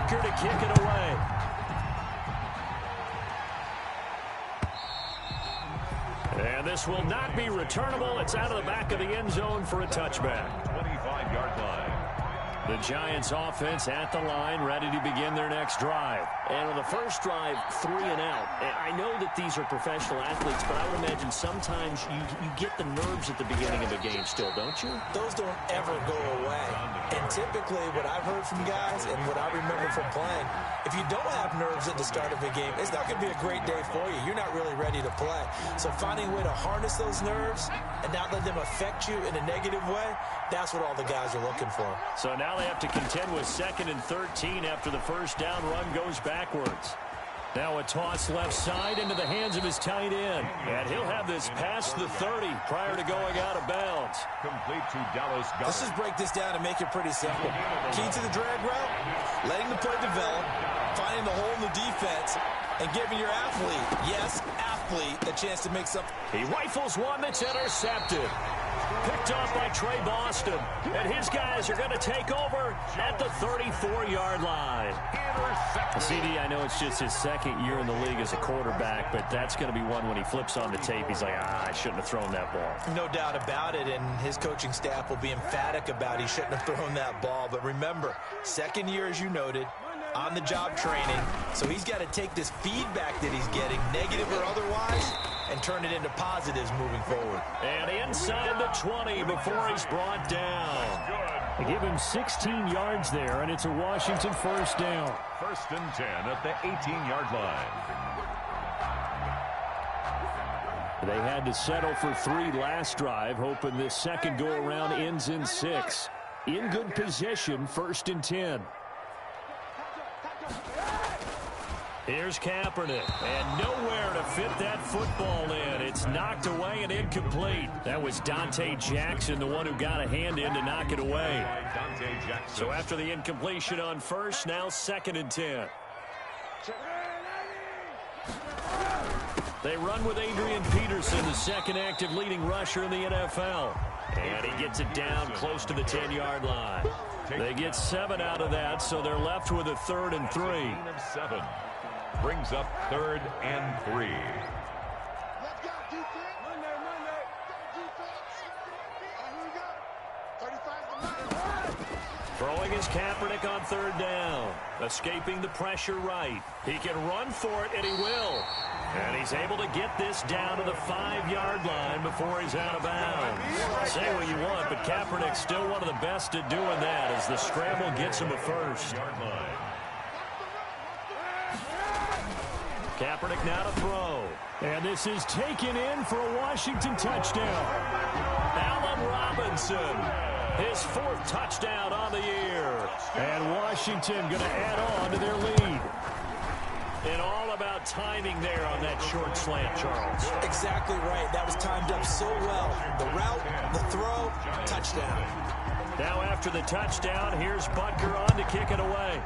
Butker to kick it away. And this will not be returnable. It's out of the back of the end zone for a touchback. 25-yard line. The Giants offense at the line, ready to begin their next drive. And on the first drive, 3 and out. I know that these are professional athletes, but I would imagine sometimes you get the nerves at the beginning of a game still, don't you? Those don't ever go away. And typically what I've heard from guys and what I remember from playing, if you don't have nerves at the start of a game, it's not going to be a great day for you. You're not really ready to play. So finding a way to harness those nerves and not let them affect you in a negative way, that's what all the guys are looking for. So now they have to contend with 2nd and 13 after the first down run goes backwards. Now a toss left side into the hands of his tight end. And he'll have this past the 30 prior to going out of bounds. Complete to Dallas Goedert. Let's just break this down and make it pretty simple. Key to the drag route, letting the play develop, finding the hole in the defense, and giving your athlete, yes, athlete, a chance to make something. He rifles one that's intercepted. Picked off by Trey Boston. And his guys are going to take over at the 34-yard line. CD, I know it's just his 2nd year in the league as a quarterback, but that's going to be one when he flips on the tape. He's like, I shouldn't have thrown that ball. No doubt about it, and his coaching staff will be emphatic about he shouldn't have thrown that ball. But remember, 2nd year, as you noted, on-the-job training. So he's got to take this feedback that he's getting, negative or otherwise, and turn it into positives moving forward. And inside the 20 before he's brought down. They give him 16 yards there, and it's a Washington first down. 1st and 10 at the 18-yard line. They had to settle for 3 last drive, hoping this second go-around ends in 6. In good position, 1st and 10. Here's Kaepernick, and nowhere to fit that football in. It's knocked away and incomplete. That was Dante Jackson, the one who got a hand in to knock it away. So after the incompletion on first, now 2nd and 10. They run with Adrian Peterson, the 2nd active leading rusher in the NFL. And he gets it down close to the 10-yard line. They get 7 out of that, so they're left with a 3rd and 3. 7 brings up 3rd and 3. Throwing is Kaepernick on 3rd down. Escaping the pressure right. He can run for it, and he will. And he's able to get this down to the 5-yard line before he's out of bounds. Say what you want, but Kaepernick's still one of the best at doing that as the scramble gets him a first. Kaepernick now to throw. And this is taken in for a Washington touchdown. Allen Robinson, his 4th touchdown on the year. And Washington going to add on to their lead. And all about timing there on that short slant, Charles. Exactly right. That was timed up so well. The route, the throw, touchdown. Now after the touchdown, here's Butker on to kick it away.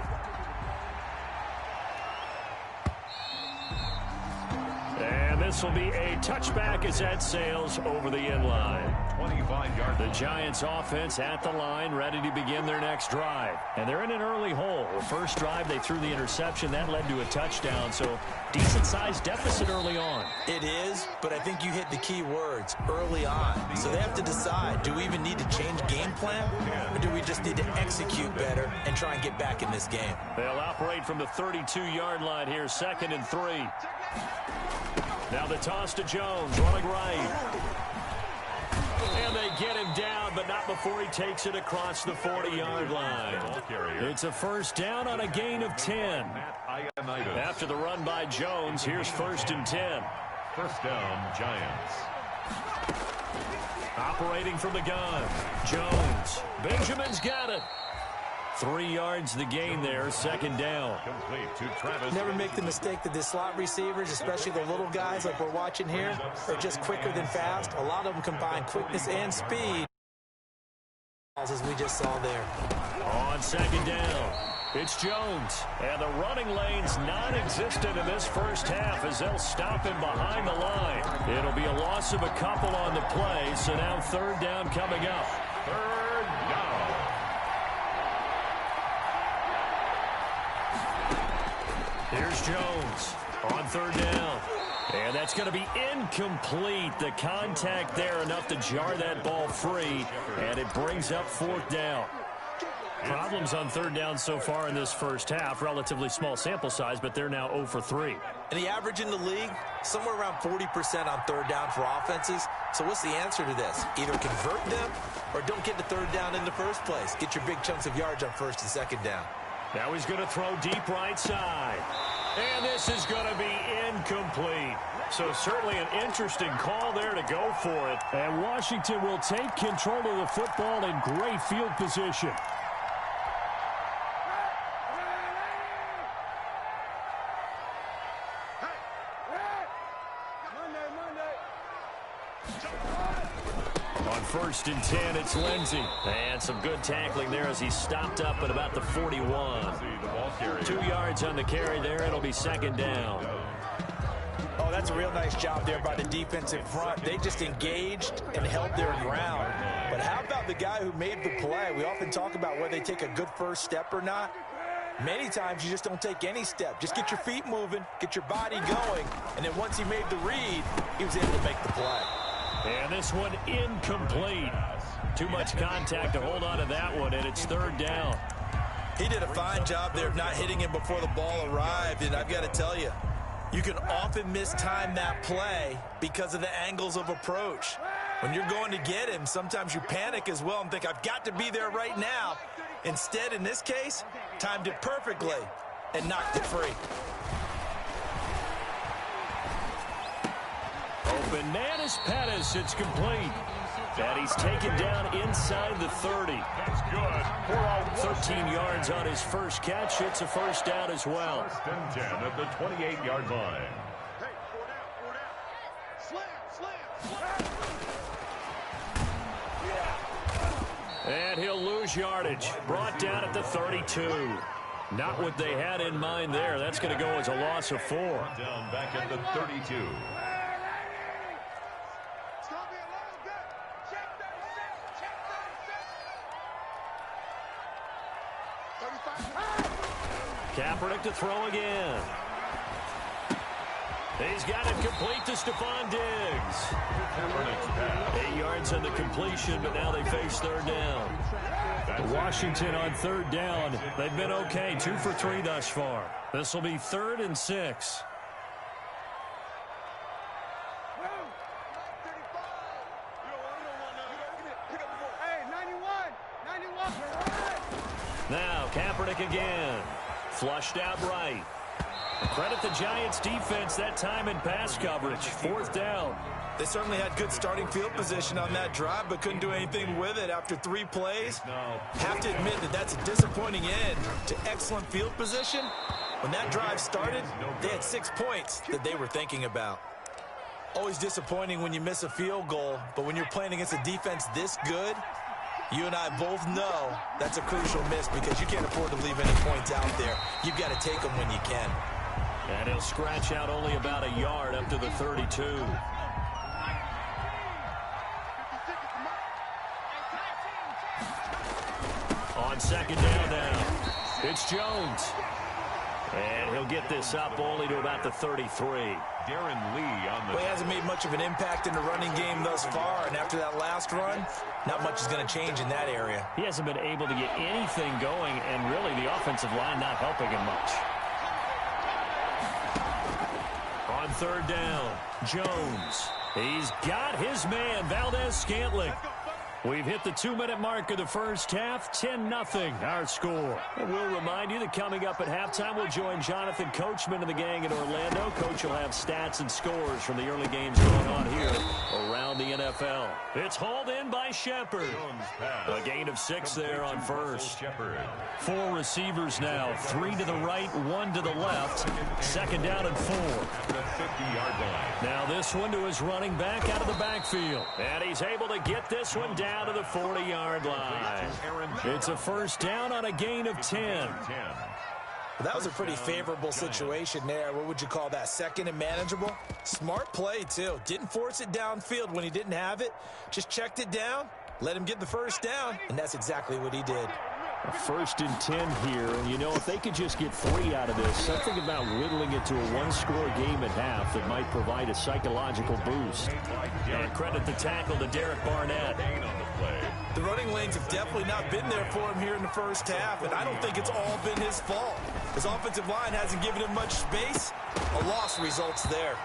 And this will be a touchback as that sails over the end line. 25-yard. The Giants offense at the line, ready to begin their next drive. And they're in an early hole. The first drive, they threw the interception. That led to a touchdown, so decent-sized deficit early on. It is, but I think you hit the key words, early on. So they have to decide, do we even need to change game plan, or do we just need to execute better and try and get back in this game? They'll operate from the 32-yard line here, 2nd and 3. Now the toss to Jones, running right. And they get him down, but not before he takes it across the 40-yard line. It's a first down on a gain of 10. After the run by Jones, here's 1st and 10. First down, Giants. Operating from the gun, Jones. Benjamin's got it. 3 yards the gain there, 2nd down. Complete to Travis. Never make the mistake that the slot receivers, especially the little guys like we're watching here, are just quicker than fast. A lot of them combine quickness and speed, as we just saw there. On 2nd down, it's Jones. And the running lane's non-existent in this first half as they'll stop him behind the line. It'll be a loss of a couple on the play, so now 3rd down coming up. 3rd down. Here's Jones on third down. And that's going to be incomplete. The contact there enough to jar that ball free, and it brings up fourth down. Problems on third down so far in this first half. Relatively small sample size, but they're now 0 for 3. And the average in the league, somewhere around 40% on third down for offenses. So what's the answer to this? Either convert them or don't get to third down in the first place. Get your big chunks of yards on first and second down. Now he's going to throw deep right side. And this is going to be incomplete. So certainly an interesting call there to go for it. And Washington will take control of the football in great field position. On 1st and 10, it's Lindsey. And some good tackling there as he stopped up at about the 41. 2 yards on the carry there. It'll be second down. Oh, that's a real nice job there by the defensive front. They just engaged and held their ground. But how about the guy who made the play? We often talk about whether they take a good first step or not. Many times you just don't take any step. Just get your feet moving, get your body going, and then once he made the read, he was able to make the play. And this one incomplete. Too much contact to hold on to that one, and it's third down. He did a fine job there of not hitting him before the ball arrived, and I've got to tell you, you can often mistime that play because of the angles of approach. When you're going to get him, sometimes you panic as well and think, I've got to be there right now. Instead, in this case, timed it perfectly and knocked it free. Open man is Pettis. It's complete. And he's taken down inside the 30. That's good. 13 yards on his first catch. It's a first down as well. 1st and 10 at the 28-yard line. And he'll lose yardage. Brought down at the 32. Not what they had in mind there. That's going to go as a loss of 4. Down back at the 32. Kaepernick to throw again. He's got it complete to Stephon Diggs. 8 yards on the completion, but now they face third down. Washington on third down. They've been okay, 2 for 3 thus far. This will be 3rd and 6. Now Kaepernick again. Flushed out right. Credit the Giants defense that time in pass coverage. 4th down. They certainly had good starting field position on that drive, but couldn't do anything with it after 3 plays. Have to admit that that's a disappointing end to excellent field position. When that drive started, they had 6 points that they were thinking about. Always disappointing when you miss a field goal, but when you're playing against a defense this good, you and I both know that's a crucial miss because you can't afford to leave any points out there. You've got to take them when you can. And he'll scratch out only about a yard up to the 32. On second down now, it's Jones. And he'll get this up only to about the 33. Darren Lee on the... Well, he hasn't made much of an impact in the running game thus far, and after that last run, not much is going to change in that area. He hasn't been able to get anything going, and really the offensive line not helping him much. On third down, Jones. He's got his man, Valdez-Scantling. We've hit the 2-minute mark of the first half, 10-0 our score. And we'll remind you that coming up at halftime, we'll join Jonathan Coachman and the gang in Orlando. Coach will have stats and scores from the early games going on here around the NFL. It's hauled in by Shepard. A gain of 6 there on first. 4 receivers now, 3 to the right, 1 to the left. Second down and 4. The 50-yard line. Now this one to his running back out of the backfield. And he's able to get this one down to the 40-yard line. It's a first down on a gain of 10. Well, that was a pretty favorable situation there. What would you call that? Second and manageable? Smart play, too. Didn't force it downfield when he didn't have it. Just checked it down, let him get the first down, and that's exactly what he did. A 1st and 10 here, and you know, if they could just get 3 out of this, something about whittling it to a one-score game at half that might provide a psychological boost. And credit the tackle to Derek Barnett. The running lanes have definitely not been there for him here in the first half, and I don't think it's all been his fault. His offensive line hasn't given him much space. A loss results there.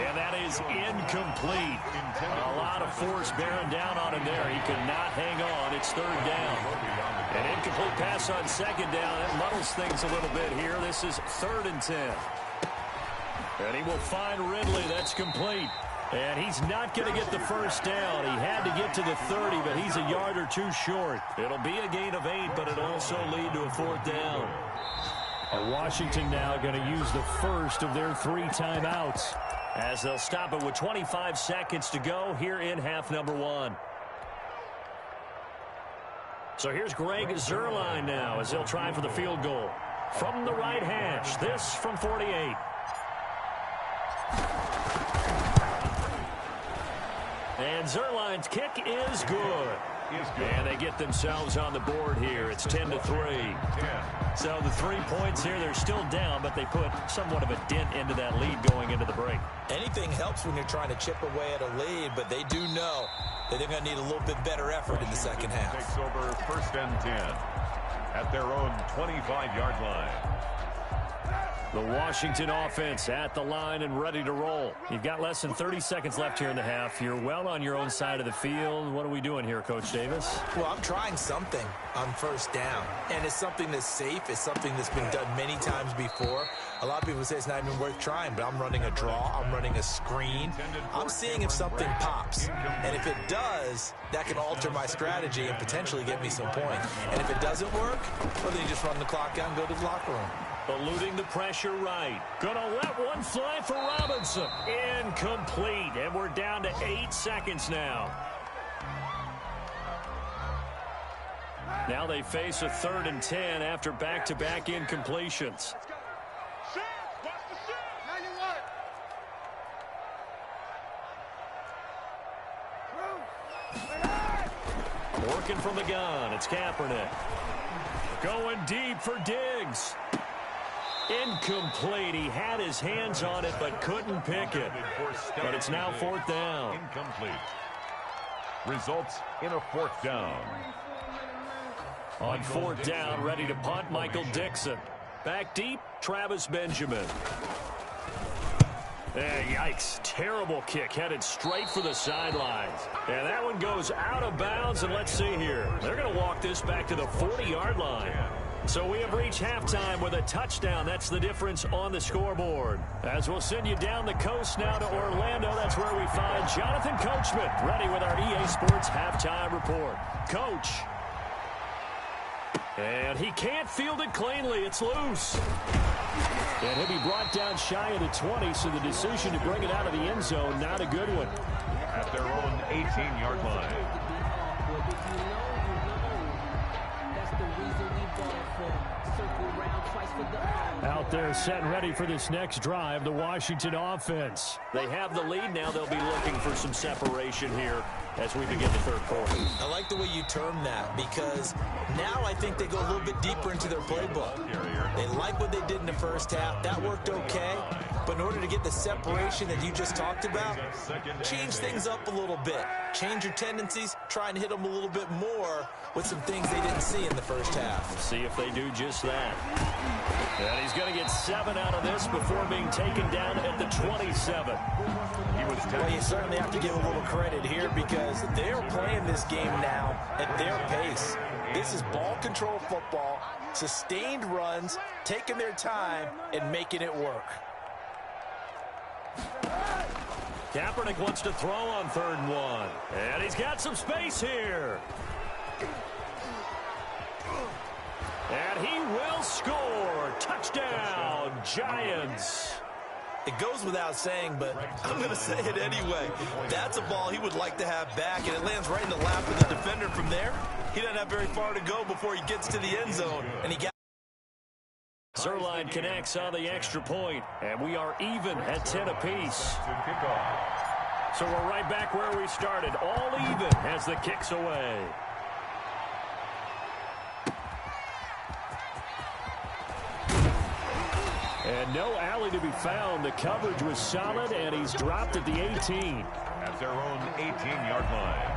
And that is incomplete. A lot of force bearing down on him there. He could not hang on. It's 3rd down. An incomplete pass on 2nd down. It muddles things a little bit here. This is 3rd and 10. And he will find Ridley. That's complete. And he's not going to get the 1st down. He had to get to the 30, but he's a yard or 2 short. It'll be a gain of 8, but it'll also lead to a 4th down. And Washington now going to use the first of their 3 timeouts, as they'll stop it with 25 seconds to go here in half number 1. So here's Greg Zuerlein now as he'll try for the field goal. From the right hash, this from 48. And Zuerlein's kick is good. And they get themselves on the board here. It's 10-3. So the 3 points here, they're still down, but they put somewhat of a dent into that lead going into the break. Anything helps when you're trying to chip away at a lead, but they do know that they're going to need a little bit better effort in the second half. Takes over 1st and 10 at their own 25-yard line. The Washington offense at the line and ready to roll. You've got less than 30 seconds left here in the half. You're well on your own side of the field. What are we doing here, Coach Davis? Well, I'm trying something on 1st down, and it's something that's safe. It's something that's been done many times before. A lot of people say it's not even worth trying, but I'm running a draw. I'm running a screen. I'm seeing if something pops, and if it does, that can alter my strategy and potentially get me some points. And if it doesn't work, well, then you just run the clock out and go to the locker room. Eluding the pressure right. Gonna let one fly for Robinson. Incomplete. And we're down to 8 seconds now. Now they face a 3rd and 10 after back-to-back incompletions. Working from the gun. It's Kaepernick. Going deep for Diggs. Incomplete. He had his hands on it but couldn't pick it. But it's now 4th down. Incomplete. Results in a 4th down. On 4th down, ready to punt, Michael Dixon. Back deep, Travis Benjamin. Yikes. Terrible kick headed straight for the sidelines. And that one goes out of bounds, and let's see here. They're going to walk this back to the 40-yard line. So we have reached halftime with a touchdown. That's the difference on the scoreboard. As we'll send you down the coast now to Orlando, that's where we find Jonathan Coachman, ready with our EA Sports halftime report. Coach. And he can't field it cleanly. It's loose. And he'll be brought down shy of the 20, so the decision to bring it out of the end zone, not a good one. At their own 18-yard line. Out there set and ready for this next drive, the Washington offense. They have the lead now. They'll be looking for some separation here as we begin the 3rd quarter. I like the way you term that, because now I think they go a little bit deeper into their playbook. They like what they did in the first half. That worked okay. But in order to get the separation that you just talked about, change things up a little bit. Change your tendencies. Try and hit them a little bit more with some things they didn't see in the first half. See if they do just that. And he's going to get 7 out of this before being taken down at the 27. Well, you certainly have to give a little credit here because they're playing this game now at their pace. This is ball control football, sustained runs, taking their time, and making it work. Kaepernick wants to throw on 3rd and 1. And he's got some space here. And he will score. Touchdown, Giants. It goes without saying, but I'm going to say it anyway. That's a ball he would like to have back, and it lands right in the lap of the defender from there. He doesn't have very far to go before he gets to the end zone, and he got. Zuerlein connects on the extra point, and we are even at 10 apiece. So we're right back where we started, all even as the kick's away. And no alley to be found. The coverage was solid, and he's dropped at the 18. At their own 18-yard line.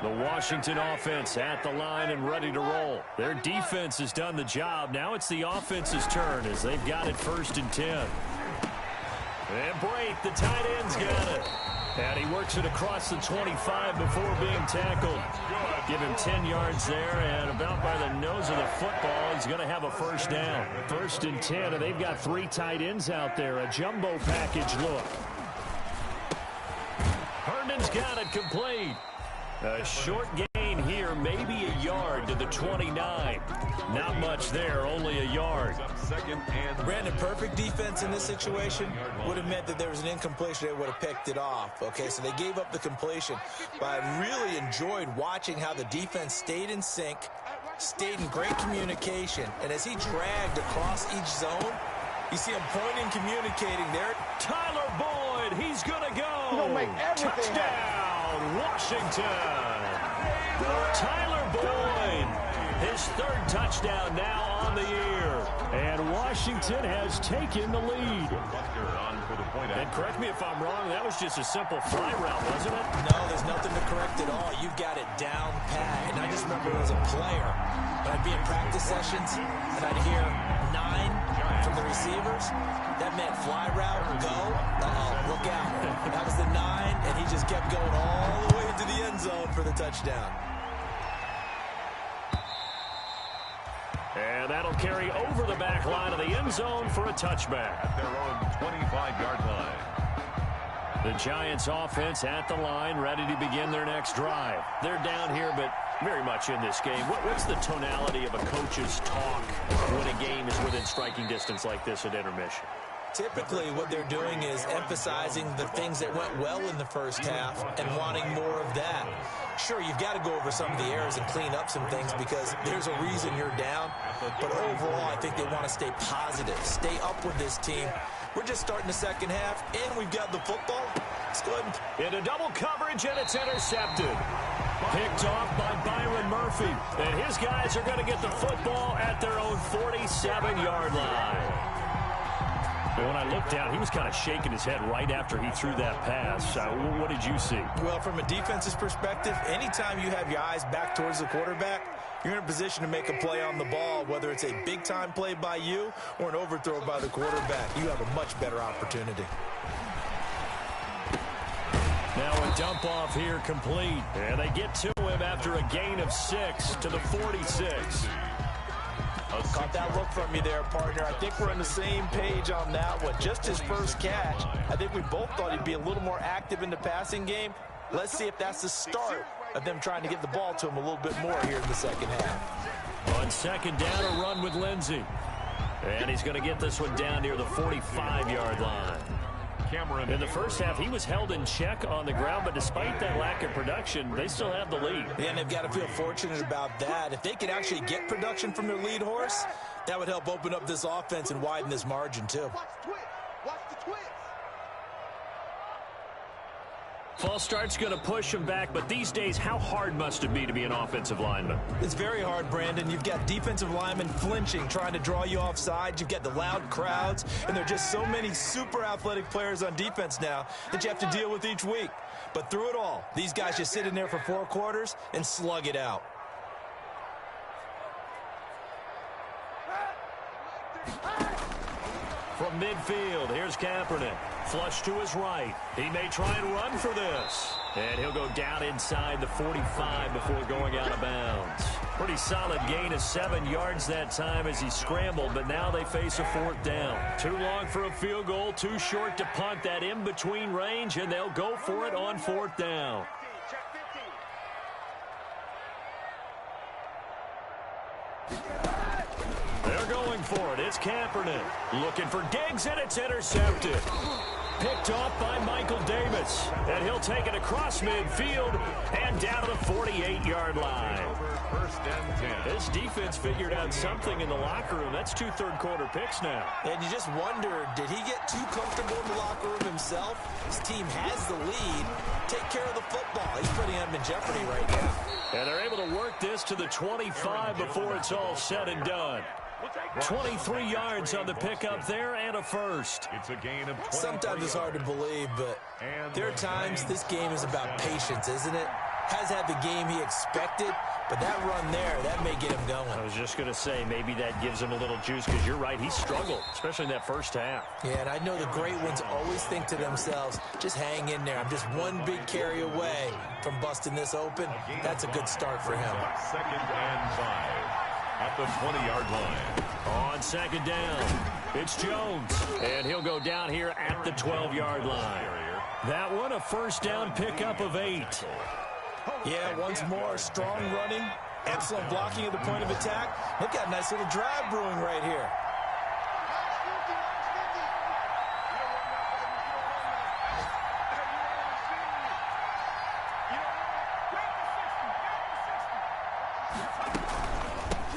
The Washington offense at the line and ready to roll. Their defense has done the job. Now it's the offense's turn as they've got it 1st and 10. And Brate, the tight end's got it. And he works it across the 25 before being tackled. Give him 10 yards there, and about by the nose of the football, he's going to have a 1st down. 1st and 10, and they've got 3 tight ends out there. A jumbo package look. Herndon's got it complete. A short gain here, maybe a yard to the 29. Not much there, only a yard. Brandon, perfect defense in this situation would have meant that there was an incompletion. They would have picked it off. Okay, so they gave up the completion. But I really enjoyed watching how the defense stayed in sync, stayed in great communication. And as he dragged across each zone, you see him pointing, communicating there. Tyler Boyd, he's going to go. He's gonna make everything Touchdown, Washington. Tyler Boyd, his 3rd touchdown now on the year. And Washington has taken the lead. And correct me if I'm wrong, that was just a simple fly route, wasn't it? No, there's nothing to correct at all. You've got it down pat. And I just remember as a player, when I'd be in practice sessions and I'd hear 9 from the receivers, that meant fly route, go, look out. That was the 9, and he just kept going all the way into the end zone for the touchdown. And that'll carry over the back line of the end zone for a touchback. At their own 25-yard line. The Giants offense at the line, ready to begin their next drive. They're down here, but very much in this game. What's the tonality of a coach's talk when a game is within striking distance like this at intermission? Typically, what they're doing is emphasizing the things that went well in the first half and wanting more of that. Sure, you've got to go over some of the errors and clean up some things because there's a reason you're down. But overall, I think they want to stay positive, stay up with this team. We're just starting the second half, and we've got the football. Let's go ahead into double coverage, and it's intercepted. Picked off by Byron Murphy. And his guys are going to get the football at their own 47-yard line. But when I looked down, he was kind of shaking his head right after he threw that pass. What did you see? Well, from a defense's perspective, anytime you have your eyes back towards the quarterback, you're in a position to make a play on the ball, whether it's a big-time play by you or an overthrow by the quarterback. You have a much better opportunity. Now a dump off here complete. And they get to him after a gain of 6 to the 46. Caught that look from you there, partner. I think we're on the same page on that one. Just his first catch. I think we both thought he'd be a little more active in the passing game. Let's see if that's the start of them trying to get the ball to him a little bit more here in the second half. On 2nd down, a run with Lindsey. And he's going to get this one down near the 45-yard line. In the first half, he was held in check on the ground, but despite that lack of production, they still have the lead. Yeah, and they've got to feel fortunate about that. If they could actually get production from their lead horse, that would help open up this offense and widen this margin, too. False start's going to push him back, but these days, how hard must it be to be an offensive lineman? It's very hard, Brandon. You've got defensive linemen flinching, trying to draw you offside. You've got the loud crowds, and there are just so many super athletic players on defense now that you have to deal with each week. But through it all, these guys just sit in there for 4 quarters and slug it out. From midfield, here's Kaepernick. Flush to his right. He may try and run for this. And he'll go down inside the 45 before going out of bounds. Pretty solid gain of 7 yards that time as he scrambled, but now they face a 4th down. Too long for a field goal, too short to punt. That in-between range, and they'll go for it on 4th down. They're going for it. It's Kaepernick. Looking for Diggs, and it's intercepted. Picked off by Michael Davis. And he'll take it across midfield and down to the 48-yard line. This defense figured out something in the locker room. That's 2 third-quarter picks now. And you just wonder, did he get too comfortable in the locker room himself? His team has the lead. Take care of the football. He's putting them in jeopardy right now. And they're able to work this to the 25 before it's all said and done. 23 yards on the pickup there and a first. It's a gain of 20. Sometimes it's hard to believe, but there are times this game is about patience, isn't it? Has had the game he expected, but that run there, that may get him going. I was just going to say, maybe that gives him a little juice, because you're right, he struggled, especially in that first half. Yeah, and I know the great ones always think to themselves, just hang in there. I'm just one big carry away from busting this open. That's a good start for him. 2nd and 5 at the 20-yard line. On 2nd down, it's Jones, and he'll go down here at the 12-yard line. That one, a first down pickup of 8. Yeah, once more, strong running, excellent blocking at the point of attack. Look at a nice little drive brewing right here.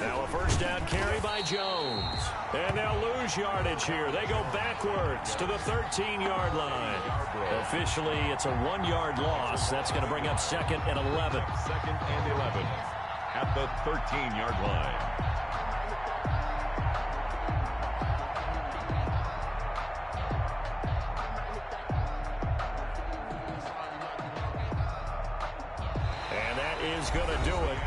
Now a first down carry by Jones. And they'll lose yardage here. They go backwards to the 13-yard line. Officially, it's a 1-yard loss. That's going to bring up 2nd and 11. 2nd and 11 at the 13-yard line. And that is going to do it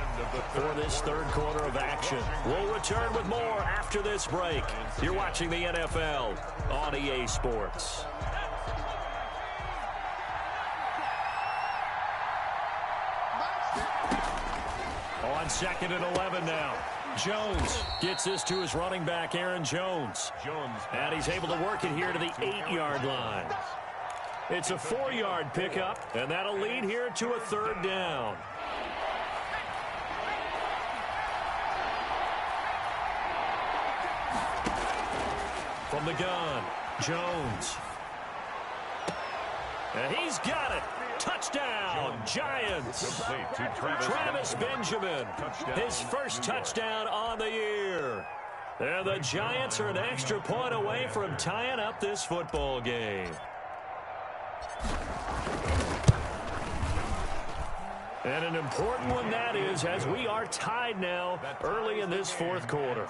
for this third quarter of action. We'll return with more after this break. You're watching the NFL on EA Sports. On 2nd and 11 now. Jones gets this to his running back, Aaron Jones. And he's able to work it here to the 8-yard line. It's a 4-yard pickup, and that'll lead here to a 3rd down. From the gun, Jones. And he's got it. Touchdown, Giants. Travis Benjamin, his first touchdown on the year. And the Giants are an extra point away from tying up this football game. And an important one that is, as we are tied now early in this fourth quarter.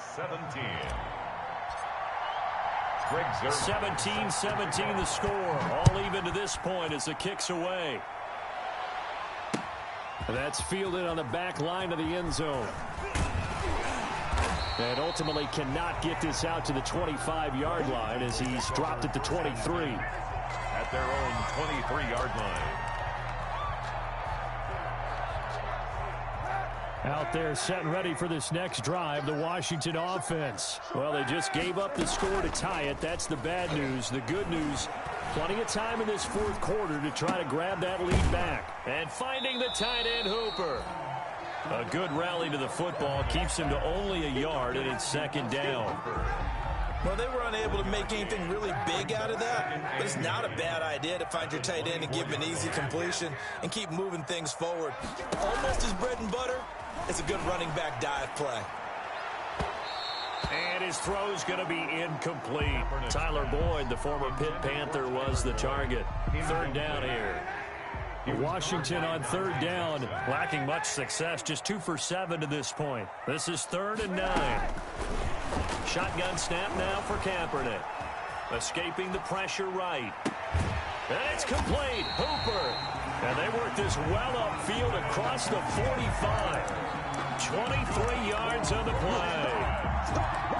17-17 the score. All even to this point as the kick's away. That's fielded on the back line of the end zone. And ultimately cannot get this out to the 25-yard line as he's dropped at the 23. At their own 23-yard line. Out there set and ready for this next drive, the Washington offense. Well, they just gave up the score to tie it. That's the bad news. The good news, plenty of time in this fourth quarter to try to grab that lead back. And finding the tight end, Hooper. A good rally to the football keeps him to only a yard, and it's 2nd down. Well, they were unable to make anything really big out of that, but it's not a bad idea to find your tight end and give him an easy completion and keep moving things forward. Almost his bread and butter. It's a good running back dive play. And his throw's going to be incomplete. Tyler Boyd, the former Pitt Panther, was the target. 3rd down here. Washington on 3rd down, lacking much success, just 2 for 7 to this point. This is 3rd and 9. Shotgun snap now for Kaepernick. Escaping the pressure right. And it's complete. Hooper. And they work this well upfield across the 45. 23 yards on the play.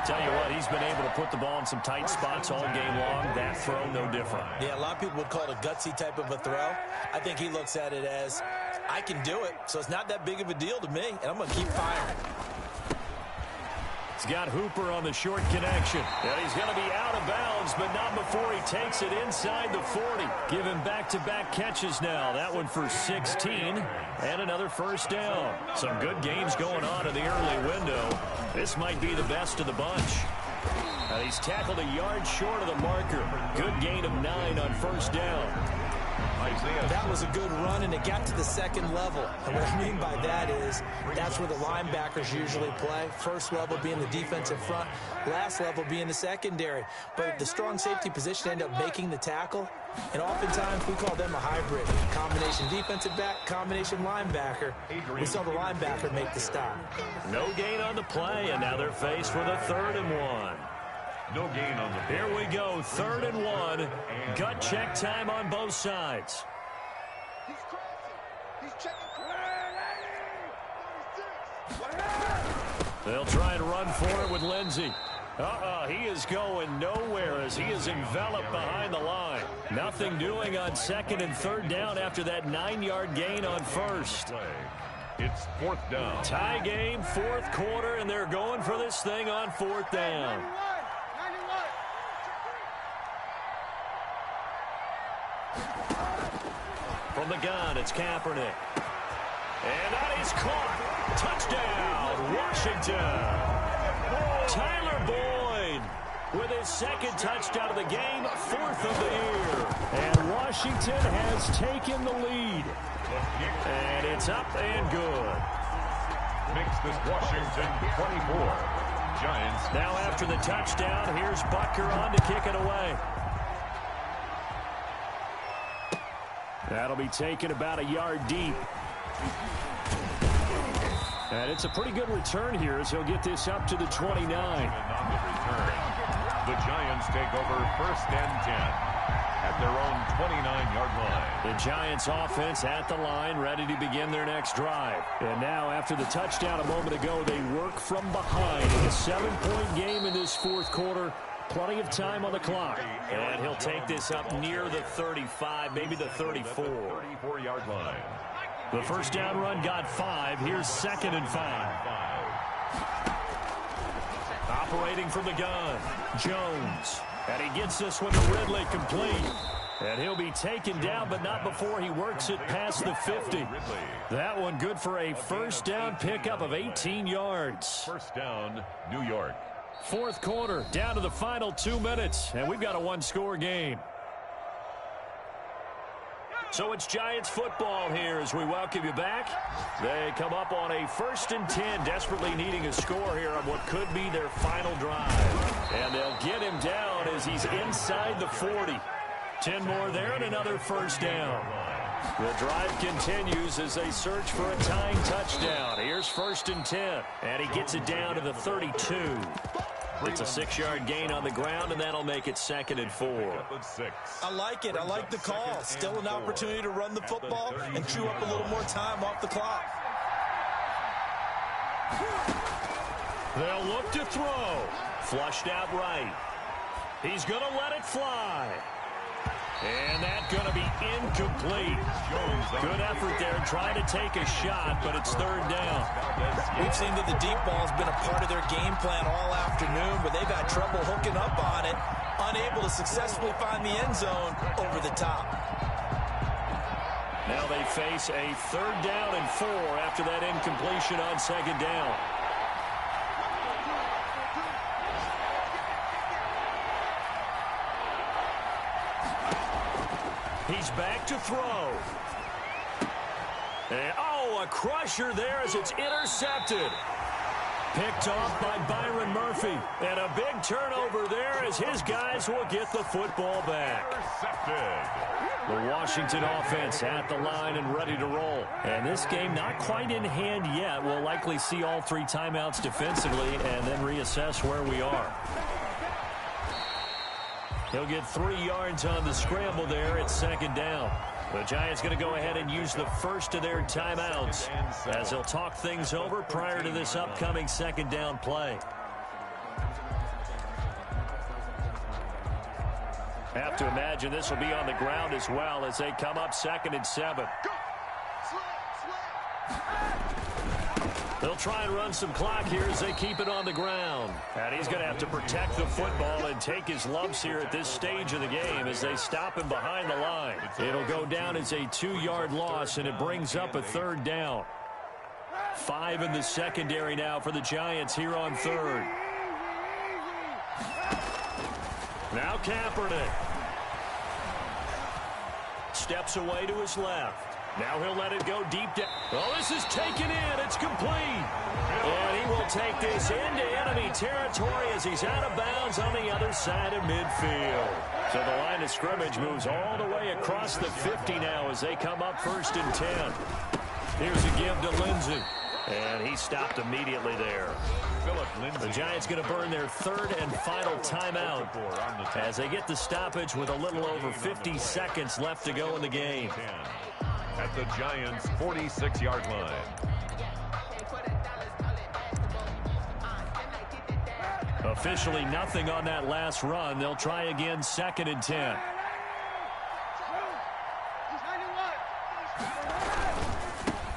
Tell you what, he's been able to put the ball in some tight spots all game long. That throw, no different. Yeah, a lot of people would call it a gutsy type of a throw. I think he looks at it as, I can do it, so it's not that big of a deal to me, and I'm going to keep firing. He's got Hooper on the short connection. And he's going to be out of bounds, but not before he takes it inside the 40. Giving back-to-back catches now. That one for 16 and another first down. Some good games going on in the early window. This might be the best of the bunch. He's tackled a yard short of the marker. Good gain of 9 on first down. That was a good run, and it got to the second level. And what I mean by that is that's where the linebackers usually play. First level being the defensive front, last level being the secondary. But the strong safety position ended up making the tackle, and oftentimes we call them a hybrid. Combination defensive back, combination linebacker. We saw the linebacker make the stop. No gain on the play, and now they're faced with a 3rd and 1. No gain on the play. Here we go, 3rd and 1. Gut check time on both sides. They'll try and run for it with Lindsey. He is going nowhere as he is enveloped behind the line. Nothing doing on 2nd and 3rd down after that 9-yard gain on 1st. It's 4th down. Tie game, 4th quarter, and they're going for this thing on 4th down. From the gun, it's Kaepernick. And that is caught. Touchdown, Washington. Tyler Boyd with his 2nd touchdown of the game, 4th of the year. And Washington has taken the lead. And it's up and good. Makes this Washington 24. Giants. Now after the touchdown, here's Butker on to kick it away. That'll be taken about a yard deep. And it's a pretty good return here as he'll get this up to the 29. And on the return, the Giants take over 1st and 10 at their own 29-yard line. The Giants offense at the line, ready to begin their next drive. And now after the touchdown a moment ago, they work from behind in a 7-point game in this 4th quarter. Plenty of time on the clock. And he'll take this up near the 35, maybe the 34. 34-yard line. The first down run got 5. Here's 2nd and 5. Operating from the gun, Jones. And he gets this one to Ridley complete. And he'll be taken down, but not before he works it past the 50. That one good for a first down pickup of 18 yards. First down, New York. 4th quarter, down to the final 2 minutes, and we've got a 1-score game. So it's Giants football here as we welcome you back. They come up on a 1st and 10, desperately needing a score here on what could be their final drive. And they'll get him down as he's inside the 40. 10 more there and another first down. The drive continues as they search for a tying touchdown. Here's 1st and 10, and he gets it down to the 32. It's a 6-yard gain on the ground, and that'll make it 2nd and 4. I like it. I like the call. Still an opportunity to run the football and chew up a little more time off the clock. They'll look to throw. Flushed out right. He's going to let it fly. And that's going to be incomplete. Good effort there trying to take a shot, but it's 3rd down. We've seen that the deep ball has been a part of their game plan all afternoon, but they've had trouble hooking up on it, unable to successfully find the end zone over the top. Now they face a 3rd down and 4 after that incompletion on 2nd down. He's back to throw. And, a crusher there as it's intercepted. Picked off by Byron Murphy. And a big turnover there as his guys will get the football back. The Washington offense at the line and ready to roll. And this game not quite in hand yet. We'll likely see all 3 timeouts defensively and then reassess where we are. He'll get 3 yards on the scramble there at 2nd down. The Giants going to go ahead and use the first of their timeouts as they'll talk things over prior to this upcoming 2nd down play. Have to imagine this will be on the ground as well as they come up 2nd and 7. They'll try and run some clock here as they keep it on the ground. And he's going to have to protect the football and take his lumps here at this stage of the game as they stop him behind the line. It'll go down as a 2-yard loss, and it brings up a 3rd down. 5 in the secondary now for the Giants here on 3rd. Now Kaepernick. steps away to his left. Now he'll let it go deep down. Oh, this is taken in. It's complete. And he will take this into enemy territory as he's out of bounds on the other side of midfield. So the line of scrimmage moves all the way across the 50 now as they come up 1st and 10. Here's a give to Lindsey. And he stopped immediately there. The Giants going to burn their 3rd and final timeout as they get the stoppage with a little over 50 seconds left to go in the game. At the Giants' 46-yard line. Officially nothing on that last run. They'll try again 2nd and 10.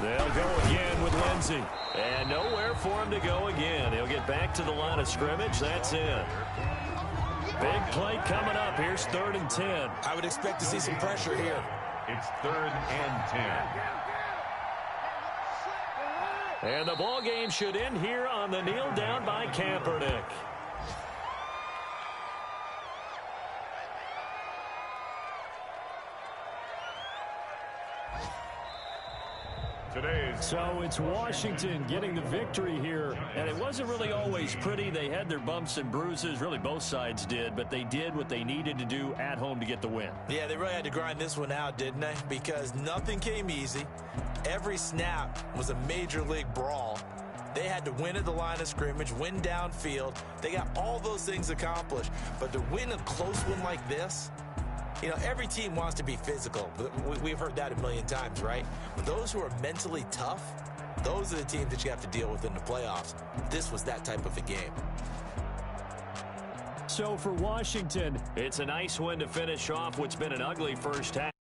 They'll go again with Lindsey. And nowhere for him to go again. He'll get back to the line of scrimmage. That's it. Big play coming up. Here's 3rd and 10. I would expect to see some pressure here. It's 3rd and 10. And the ball game should end here on the kneel down by Kaepernick. So it's Washington getting the victory here, and it wasn't really always pretty. They had their bumps and bruises, really both sides did, but they did what they needed to do at home to get the win. Yeah, they really had to grind this one out, didn't they? Because nothing came easy. Every snap was a major league brawl. They had to win at the line of scrimmage, win downfield. They got all those things accomplished, but to win a close one like this, you know, every team wants to be physical. We've heard that a million times, right? But those who are mentally tough, those are the teams that you have to deal with in the playoffs. This was that type of a game. So for Washington, it's a nice win to finish off what's been an ugly first half.